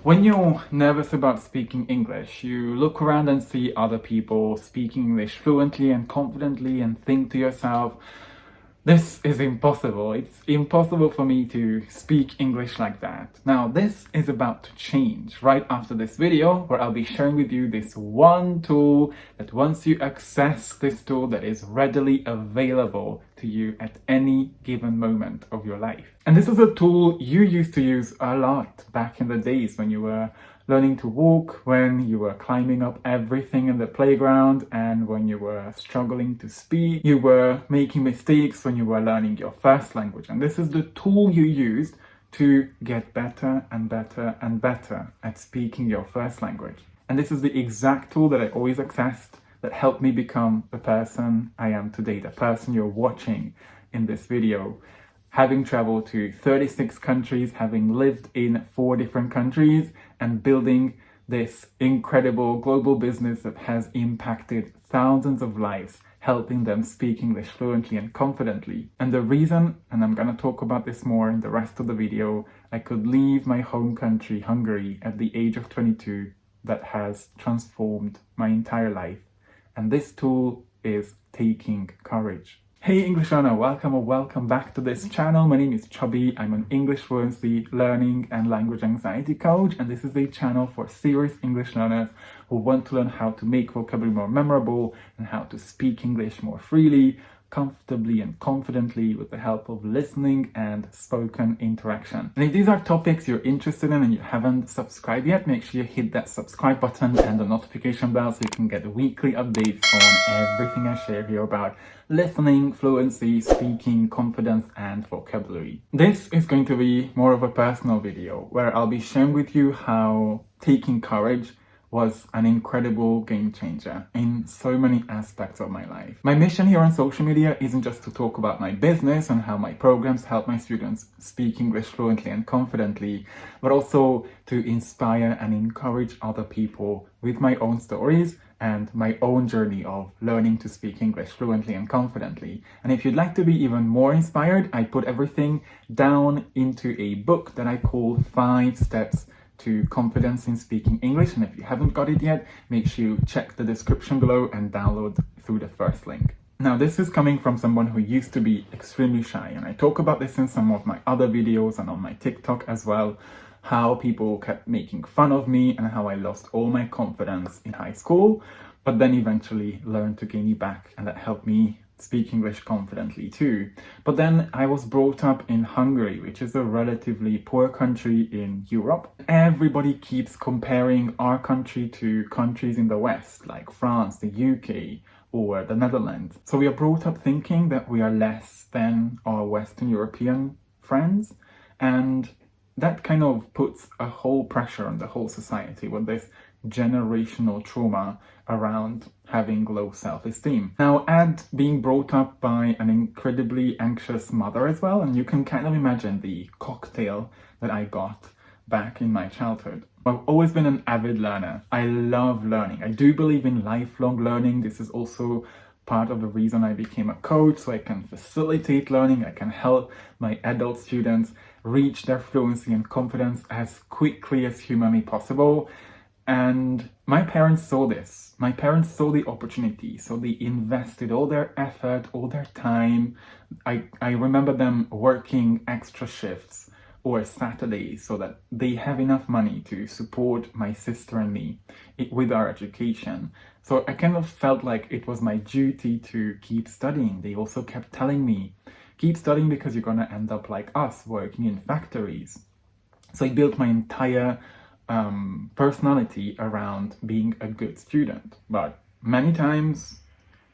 When you're nervous about speaking English, you look around and see other people speaking English fluently and confidently and think to yourself, this is impossible. It's impossible for me to speak English like that. Now, this is about to change right after this video, where I'll be sharing with you this one tool that once you access this tool that is readily available to you at any given moment of your life. And this is a tool you used to use a lot back in the days when you were learning to walk, when you were climbing up everything in the playground, and when you were struggling to speak, you were making mistakes when you were learning your first language. And this is the tool you used to get better and better and better at speaking your first language. And this is the exact tool that I always accessed that helped me become the person I am today, the person you're watching in this video. Having traveled to 36 countries, having lived in 4 different countries, and building this incredible global business that has impacted thousands of lives, helping them speak English fluently and confidently. And the reason, and I'm gonna talk about this more in the rest of the video, I could leave my home country, Hungary, at the age of 22, that has transformed my entire life. And this tool is taking courage. Hey English learner, welcome or welcome back to this channel. My name is Chubby. I'm an English fluency, learning and language anxiety coach, and this is a channel for serious English learners who want to learn how to make vocabulary more memorable and how to speak English more freely, comfortably and confidently with the help of listening and spoken interaction. And if these are topics you're interested in and you haven't subscribed yet, make sure you hit that subscribe button and the notification bell so you can get weekly updates on everything I share here about listening, fluency, speaking, confidence and vocabulary. This is going to be more of a personal video where I'll be sharing with you how taking courage was an incredible game changer in so many aspects of my life. My mission here on social media isn't just to talk about my business and how my programs help my students speak English fluently and confidently, but also to inspire and encourage other people with my own stories and my own journey of learning to speak English fluently and confidently. And if you'd like to be even more inspired, I put everything down into a book that I call 5 Steps to Confidence in Speaking English. And if you haven't got it yet, make sure you check the description below and download through the first link. Now, this is coming from someone who used to be extremely shy, and I talk about this in some of my other videos and on my TikTok as well, how people kept making fun of me and how I lost all my confidence in high school, but then eventually learned to gain it back, and that helped me speak English confidently too. But then I was brought up in Hungary, which is a relatively poor country in Europe. Everybody keeps comparing our country to countries in the West, like France, the UK, or the Netherlands. So we are brought up thinking that we are less than our Western European friends, and that kind of puts a whole pressure on the whole society with this generational trauma around having low self-esteem. Now, add being brought up by an incredibly anxious mother as well, and you can kind of imagine the cocktail that I got back in my childhood. I've always been an avid learner. I love learning. I do believe in lifelong learning. This is also part of the reason I became a coach, so I can facilitate learning. I can help my adult students reach their fluency and confidence as quickly as humanly possible. And my parents saw this. My parents saw the opportunity, so they invested all their effort, all their time. I remember them working extra shifts or Saturdays so that they have enough money to support my sister and me with our education. So I kind of felt like it was my duty to keep studying. They also kept telling me, keep studying because you're gonna end up like us, working in factories. So I built my entire personality around being a good student. But many times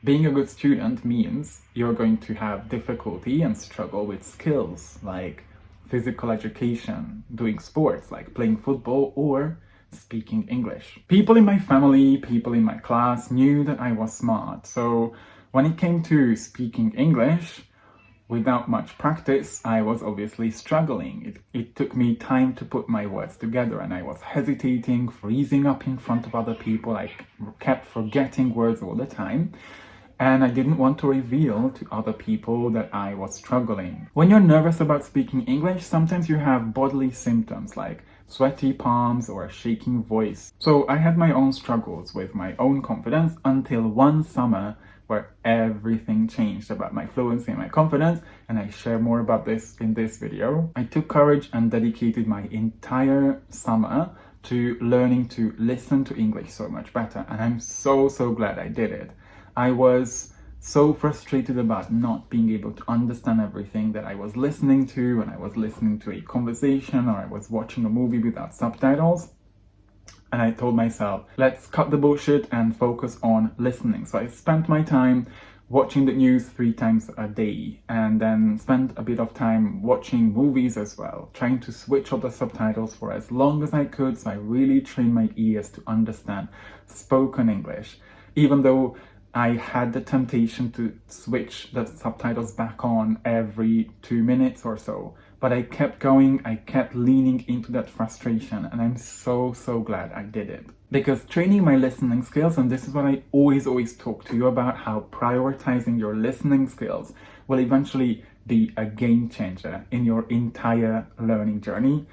being a good student means you're going to have difficulty and struggle with skills like physical education, doing sports like playing football or speaking English. People in my family, people in my class knew that I was smart. So when it came to speaking English, without much practice, I was obviously struggling. It took me time to put my words together, and I was hesitating, freezing up in front of other people. I kept forgetting words all the time, and I didn't want to reveal to other people that I was struggling. When you're nervous about speaking English, sometimes you have bodily symptoms like sweaty palms or a shaking voice. So I had my own struggles with my own confidence until one summer where everything changed about my fluency and my confidence, and I share more about this in this video. I took courage and dedicated my entire summer to learning to listen to English so much better, and I'm so glad I did it. I was so frustrated about not being able to understand everything that I was listening to when I was listening to a conversation or I was watching a movie without subtitles. And I told myself, let's cut the bullshit and focus on listening. So I spent my time watching the news 3 times a day, and then spent a bit of time watching movies as well, trying to switch off the subtitles for as long as I could. So I really trained my ears to understand spoken English, even though I had the temptation to switch the subtitles back on every 2 minutes or so. But I kept going, I kept leaning into that frustration, and I'm so glad I did it. Because training my listening skills, and this is what I always talk to you about, how prioritizing your listening skills will eventually be a game changer in your entire learning journey,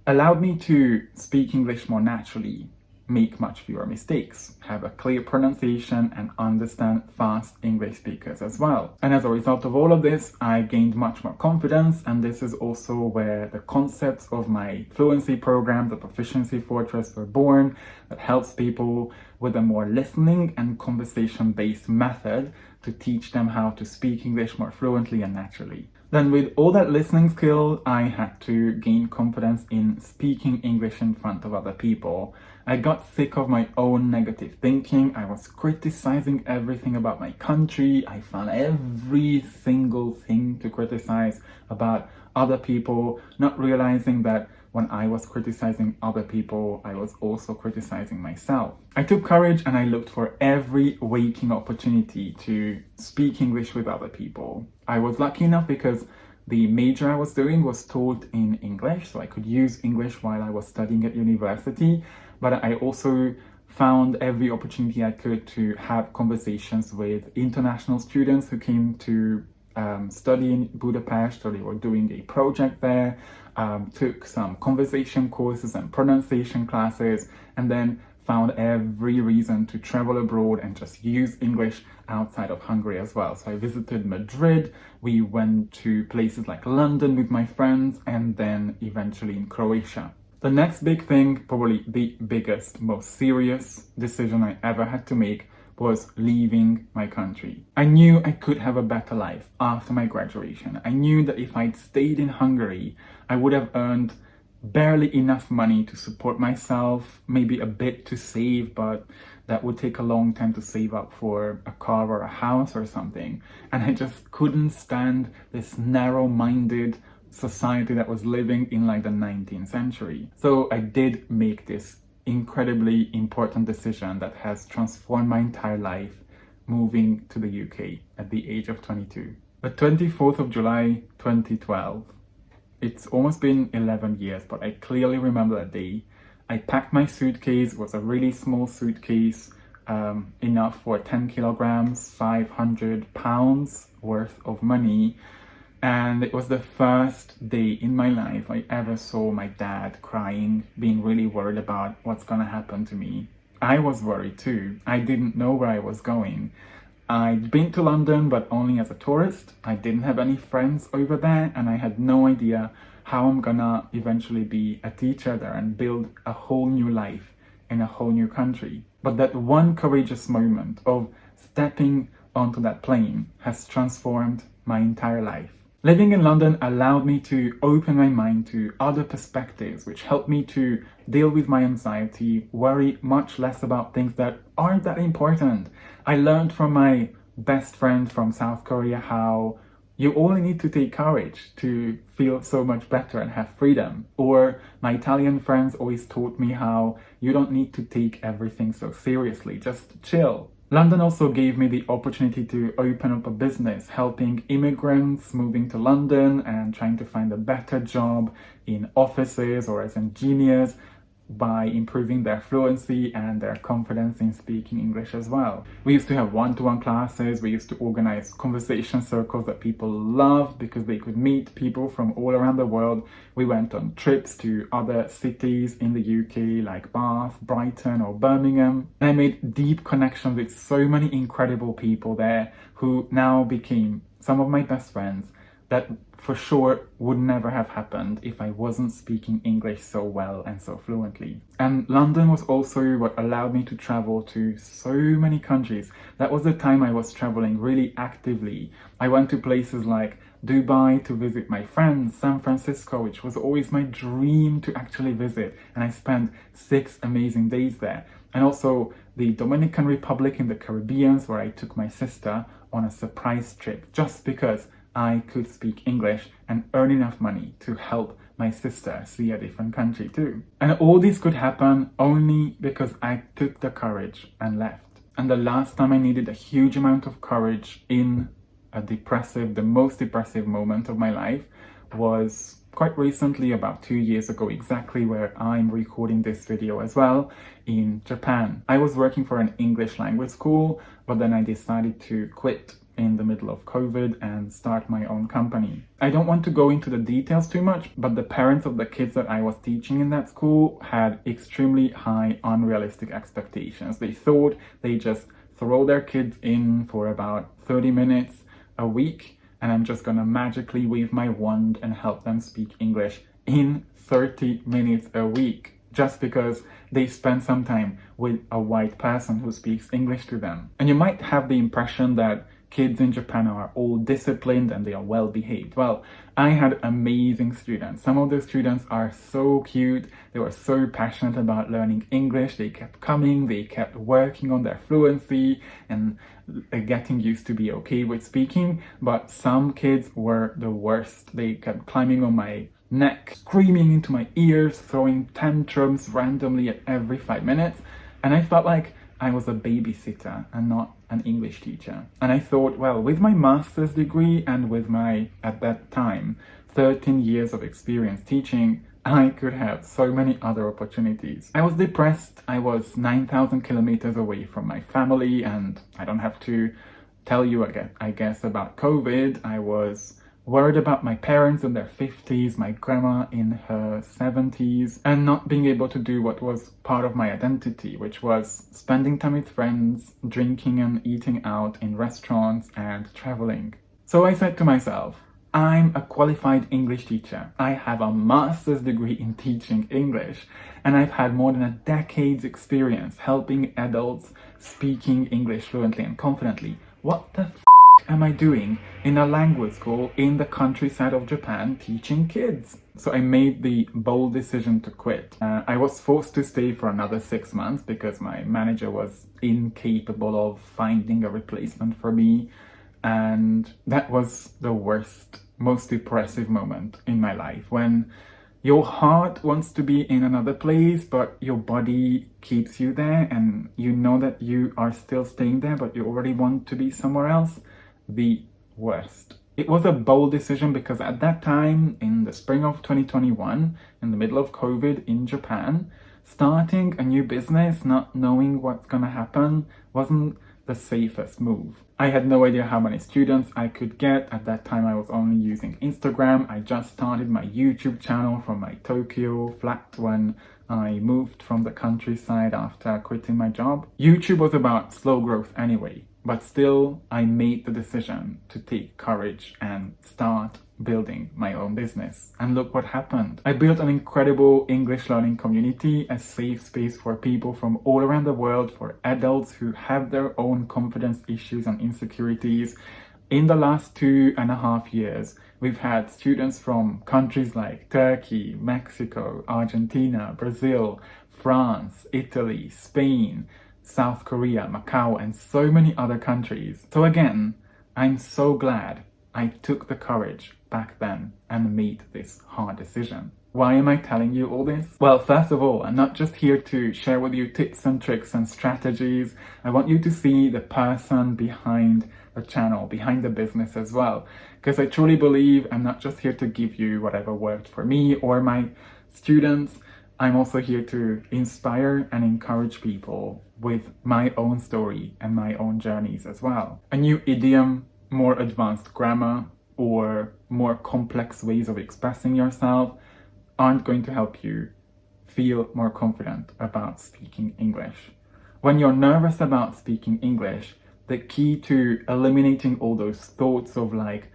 allowed me to speak English more naturally, make much fewer mistakes, have a clear pronunciation, and understand fast English speakers as well. And as a result of all of this, I gained much more confidence, and this is also where the concepts of my fluency program, the Proficiency Fortress, were born, that helps people with a more listening and conversation-based method to teach them how to speak English more fluently and naturally. Then with all that listening skill, I had to gain confidence in speaking English in front of other people. I got sick of my own negative thinking. I was criticizing everything about my country. I found every single thing to criticize about other people, not realizing that when I was criticizing other people, I was also criticizing myself. I took courage and I looked for every waking opportunity to speak English with other people. I was lucky enough because the major I was doing was taught in English, so I could use English while I was studying at university, but I also found every opportunity I could to have conversations with international students who came to study in Budapest, or they were doing a project there, took some conversation courses and pronunciation classes, and then found every reason to travel abroad and just use English outside of Hungary as well. So I visited Madrid, we went to places like London with my friends, and then eventually in Croatia. The next big thing, probably the biggest, most serious decision I ever had to make, was leaving my country. I knew I could have a better life after my graduation. I knew that if I'd stayed in Hungary, I would have earned barely enough money to support myself, maybe a bit to save, but that would take a long time to save up for a car or a house or something. And I just couldn't stand this narrow-minded society that was living in like the 19th century. So I did make this incredibly important decision that has transformed my entire life, moving to the UK at the age of 22. The 24th of July 2012. It's almost been 11 years, but I clearly remember that day. I packed my suitcase. It was a really small suitcase, enough for 10 kilograms, 500 pounds worth of money. And it was the first day in my life I ever saw my dad crying, being really worried about what's gonna happen to me. I was worried too. I didn't know where I was going. I'd been to London, but only as a tourist. I didn't have any friends over there, and I had no idea how I'm gonna eventually be a teacher there and build a whole new life in a whole new country. But that one courageous moment of stepping onto that plane has transformed my entire life. Living in London allowed me to open my mind to other perspectives, which helped me to deal with my anxiety, worry much less about things that aren't that important. I learned from my best friend from South Korea how you only need to take courage to feel so much better and have freedom. Or my Italian friends always taught me how you don't need to take everything so seriously, just chill. London also gave me the opportunity to open up a business, helping immigrants moving to London and trying to find a better job in offices or as engineers. by improving their fluency and their confidence in speaking English as well. We used to have one-to-one classes, we used to organize conversation circles that people loved because they could meet people from all around the world. We went on trips to other cities in the UK like Bath, Brighton or Birmingham, and I made deep connections with so many incredible people there who now became some of my best friends that for sure would never have happened if I wasn't speaking English so well and so fluently. And London was also what allowed me to travel to so many countries. That was the time I was traveling really actively. I went to places like Dubai to visit my friends, San Francisco, which was always my dream to actually visit, and I spent 6 amazing days there. And also the Dominican Republic in the Caribbean, where I took my sister on a surprise trip just because I could speak English and earn enough money to help my sister see a different country too. And all this could happen only because I took the courage and left. And the last time I needed a huge amount of courage in the most depressive moment of my life was quite recently, about 2 years ago exactly, where I'm recording this video as well, in Japan. I was working for an English language school, but then I decided to quit in the middle of COVID and start my own company. I don't want to go into the details too much, but the parents of the kids that I was teaching in that school had extremely high, unrealistic expectations. They thought they just throw their kids in for about 30 minutes a week, and I'm just gonna magically wave my wand and help them speak English in 30 minutes a week, just because they spend some time with a white person who speaks English to them. And you might have the impression that kids in Japan are all disciplined and they are well behaved. Well, I had amazing students. Some of the students are so cute. They were so passionate about learning English. They kept coming, they kept working on their fluency and getting used to be okay with speaking. But some kids were the worst. They kept climbing on my neck, screaming into my ears, throwing tantrums randomly at every 5 minutes. And I felt like I was a babysitter and not an English teacher. And I thought, well, with my master's degree and with my, at that time, 13 years of experience teaching, I could have so many other opportunities. I was depressed. I was 9,000 kilometers away from my family, and I don't have to tell you, I guess, about COVID. I was worried about my parents in their 50s, my grandma in her 70s, and not being able to do what was part of my identity, which was spending time with friends, drinking and eating out in restaurants, and traveling. So I said to myself, I'm a qualified English teacher. I have a master's degree in teaching English, and I've had more than a decade's experience helping adults speaking English fluently and confidently. What the am I doing in a language school in the countryside of Japan teaching kids? So I made the bold decision to quit. I was forced to stay for another 6 months because my manager was incapable of finding a replacement for me. And that was the worst, most depressive moment in my life, when your heart wants to be in another place, but your body keeps you there, and you know that you are still staying there, but you already want to be somewhere else. The worst. It was a bold decision because at that time, in the spring of 2021, in the middle of COVID in Japan, starting a new business, not knowing what's gonna happen, wasn't the safest move. I had no idea how many students I could get. At that time, I was only using Instagram. I just started my YouTube channel from my Tokyo flat when I moved from the countryside after quitting my job. YouTube was about slow growth anyway, but still, I made the decision to take courage and start building my own business. And look what happened. I built an incredible English learning community, a safe space for people from all around the world, for adults who have their own confidence issues and insecurities. In the last 2.5 years, we've had students from countries like Turkey, Mexico, Argentina, Brazil, France, Italy, Spain, South Korea, Macau, and so many other countries. So again, I'm so glad I took the courage back then and made this hard decision. Why am I telling you all this? Well, first of all, I'm not just here to share with you tips and tricks and strategies. I want you to see the person behind the channel, behind the business as well. Because I truly believe I'm not just here to give you whatever worked for me or my students. I'm also here to inspire and encourage people with my own story and my own journeys as well. A new idiom, more advanced grammar, or more complex ways of expressing yourself aren't going to help you feel more confident about speaking English. When you're nervous about speaking English, the key to eliminating all those thoughts of like,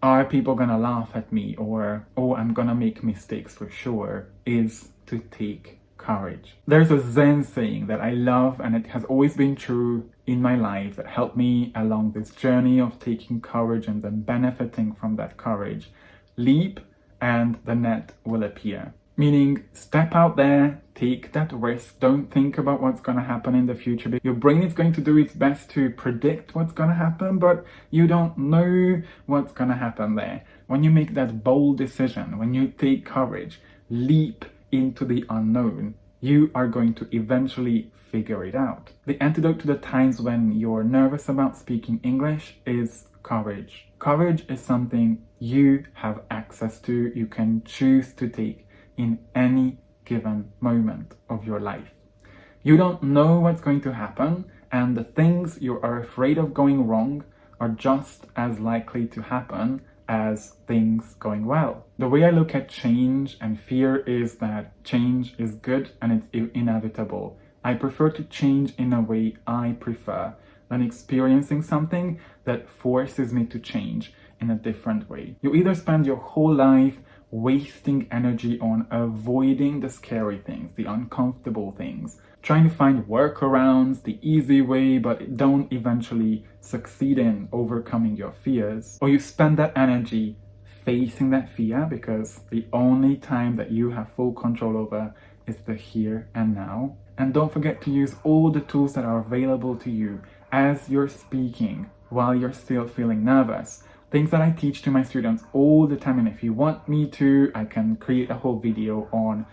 are people gonna laugh at me, or oh, I'm gonna make mistakes for sure, is to take courage. There's a Zen saying that I love, and it has always been true in my life, that helped me along this journey of taking courage and then benefiting from that courage. Leap and the net will appear. Meaning, step out there, take that risk, don't think about what's going to happen in the future. Your brain is going to do its best to predict what's going to happen, but you don't know what's going to happen there. When you make that bold decision, when you take courage, leap into the unknown, you are going to eventually figure it out. The antidote to the times when you're nervous about speaking English is courage. Courage is something you have access to, you can choose to take in any given moment of your life. You don't know what's going to happen, and the things you are afraid of going wrong are just as likely to happen as things going well. The way I look at change and fear is that change is good and it's inevitable. I prefer to change in a way I prefer than experiencing something that forces me to change in a different way. You either spend your whole life wasting energy on avoiding the scary things, the uncomfortable things, trying to find workarounds, the easy way, but don't eventually succeed in overcoming your fears. Or you spend that energy facing that fear, because the only time that you have full control over is the here and now. And don't forget to use all the tools that are available to you as you're speaking while you're still feeling nervous. Things that I teach to my students all the time, and if you want me to, I can create a whole video on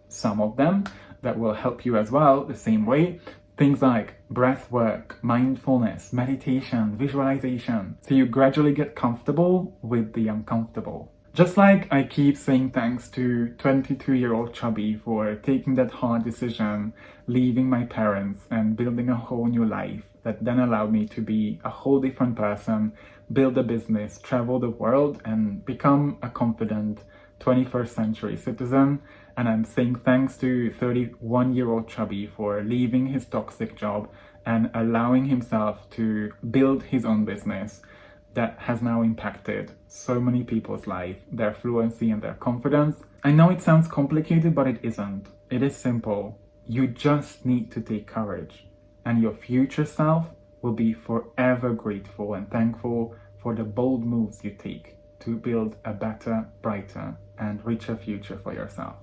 some of them that will help you as well the same way. Things like breath work, mindfulness, meditation, visualization, so you gradually get comfortable with the uncomfortable. Just like I keep saying thanks to 22-year-old Chubby for taking that hard decision, leaving my parents and building a whole new life that then allowed me to be a whole different person, build a business, travel the world, and become a confident 21st century citizen. And I'm saying thanks to 31-year-old Chubby for leaving his toxic job and allowing himself to build his own business that has now impacted so many people's life, their fluency and their confidence. I know it sounds complicated, but it isn't. It is simple. You just need to take courage, and your future self will be forever grateful and thankful for the bold moves you take to build a better, brighter, and richer future for yourself.